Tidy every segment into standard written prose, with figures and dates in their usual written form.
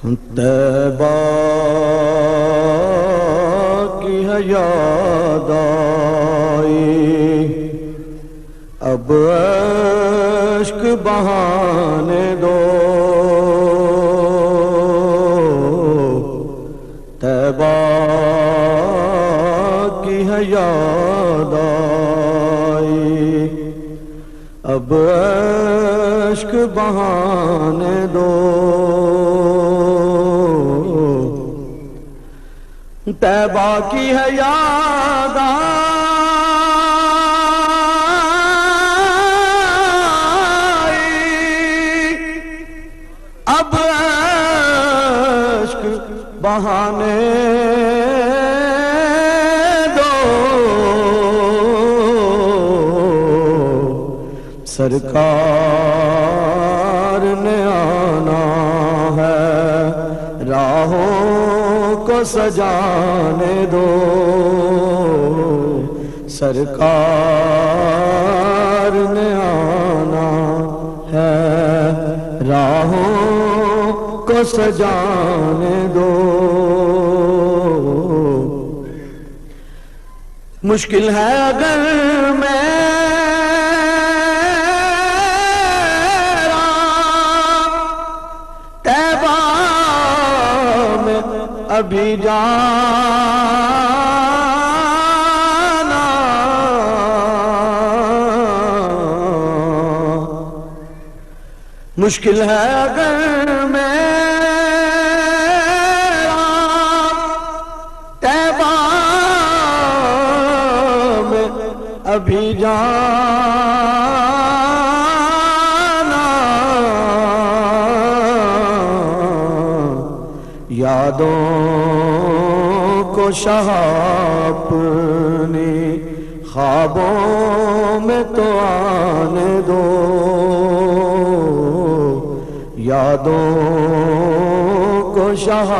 طیبہ کی ہے یاد آئی، اب عشق بہانے دو، طیبہ کی ہے یاد آئی، اب عشق بہانے دو، طیبہ کی ہے یاد آئی، اب عشق بہانے دو، سرکار نے آنا ہے، راہوں کو سجانے دو، سرکار نے آنا ہے، راہوں کو سجانے دو، مشکل ہے اگر میرا طیبہ میں ابھی جانا، مشکل ہے اگر میرا طیبہ میں ابھی جانا، یادوں کو شاہ اپنی خوابوں میں تو آنے دو، یادوں کو شاہ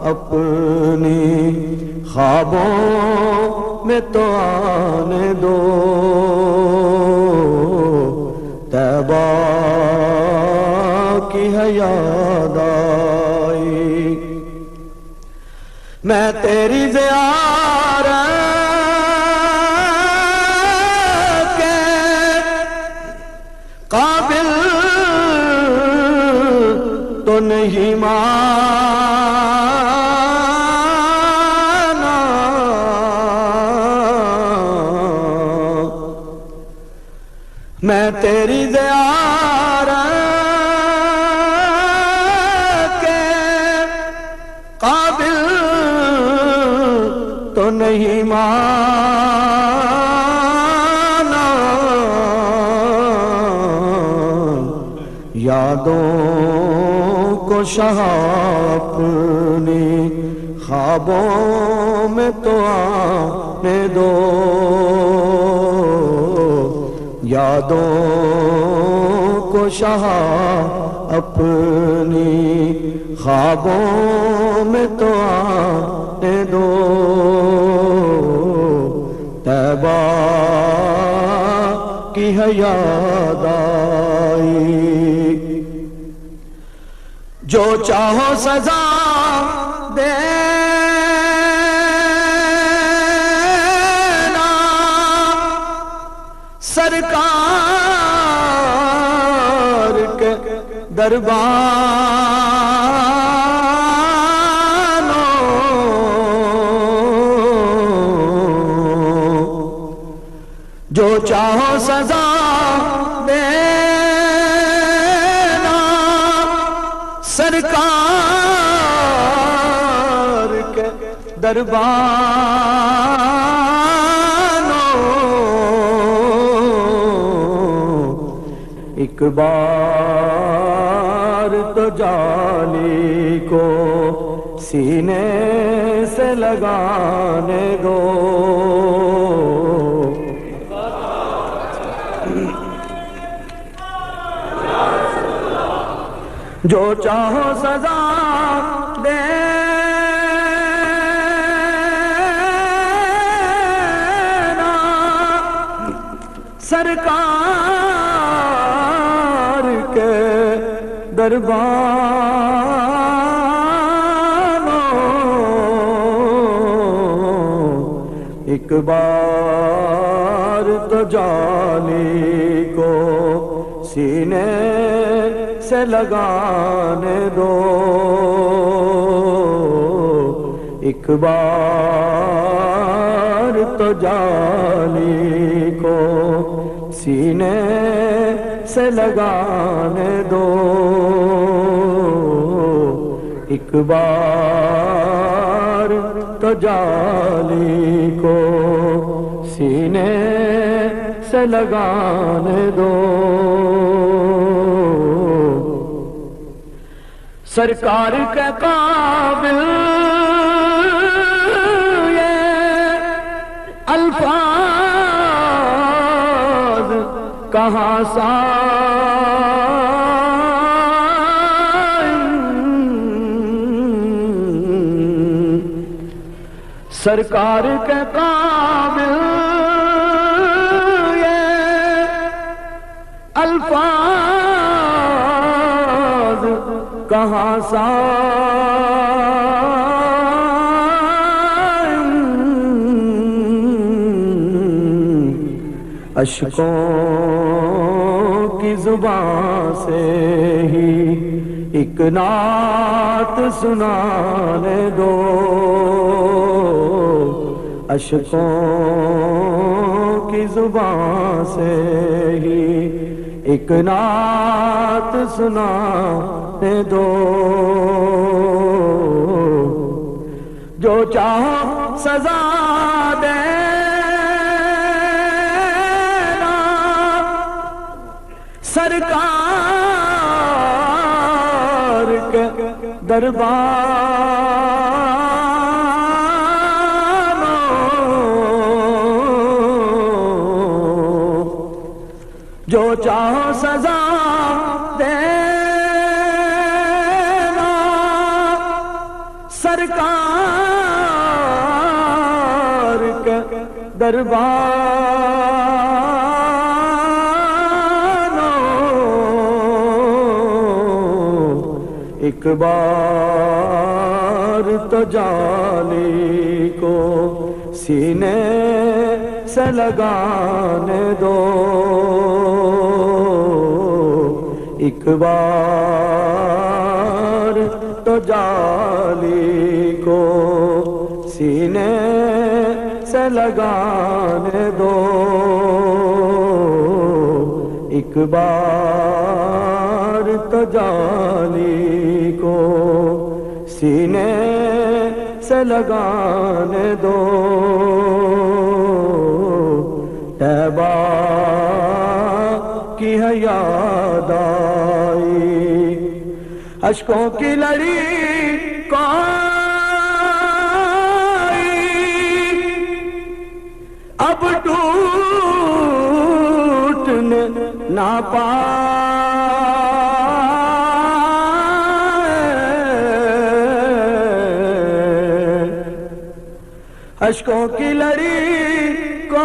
اپنی خوابوں میں تو آنے دو، طیبہ کی ہے یاد آئی، میں تیری زیارت کے قابل تو نہیں مانا، میں تیری زیارت کے قابل تو نہیں مانا، یادوں کو شاہ اپنی خوابوں میں تو آنے دو، یادوں کو شاہ اپنی خوابوں میں تو آنے دو، طیبہ کی ہے یاد آئی، جو چاہو سزا دینا، سرکار کے دربانوں، جو چاہو سزا دینا، سرکار کے دربانوں، ایک بار تو جالی کو سینے سے لگانے دو، جو چاہو سزا دینا، سرکار کے دربار ایک بار تو جالی کو سینے سے لگانے دو، ایک بار تو جالی کو سینے سے لگانے دو، ایک بار تو جالی کو سینے سے لگانے دو۔ سرکار کے قابل یہ الفاظ کہاں سرکار کے قابل یہ الفاظ کہاں اشکوں کی زبان سے ہی ایک نعت سنانے دو، اشکوں کی زبان سے ہی ایک نعت سنانے دو، جو چاہو سزا دینا سرکار کے دربار، جو چاہو سزا دینا سرکار کے دربار، ایک بار تو جالی کو سینے سے لگانے دو، ایک بار تو جالی کو سینے سے لگانے دو، ایک بار تو جالی کو سینے سے لگانے دو۔ طیبہ کی ہے یاد آئی، اشکوں کی لڑی کوئی اب ٹوٹنے نہ پائے، اشکوں کی لڑی کوئی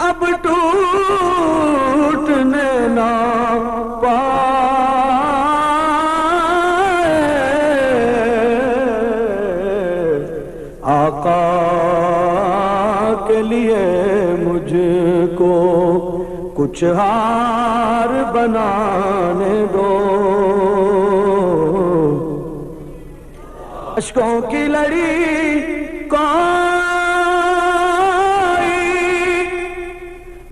اب ٹوٹنے نہ پائے، آقا کے لیے مجھ کو کچھ ہار بنانے دو، اشکوں کی لڑی کوئی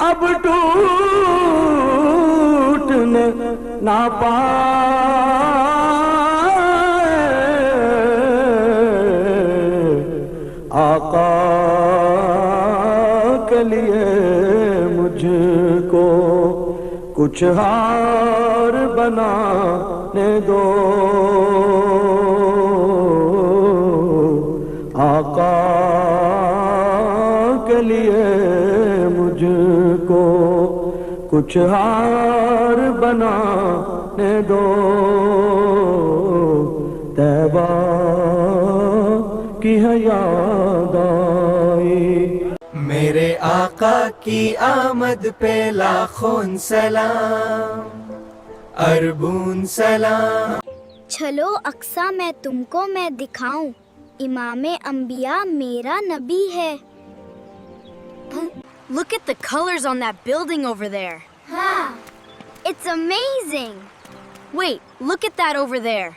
اب ٹوٹنے نہ پائے، آقا کے لیے مجھ کو کچھ ہار بنانے دو، آقا کے لیے مجھ کو کچھ ہار بنانے دو، طیبہ کی ہے یاد آئی۔ میرے آقا کی آمد پہ لاکھوں سلام، اربون سلام۔ چلو اقصیٰ میں تم کو میں دکھاؤں، امام انبیاء میرا نبی ہے. Look at the colors on that building over there. It's amazing. Wait, look at that over there.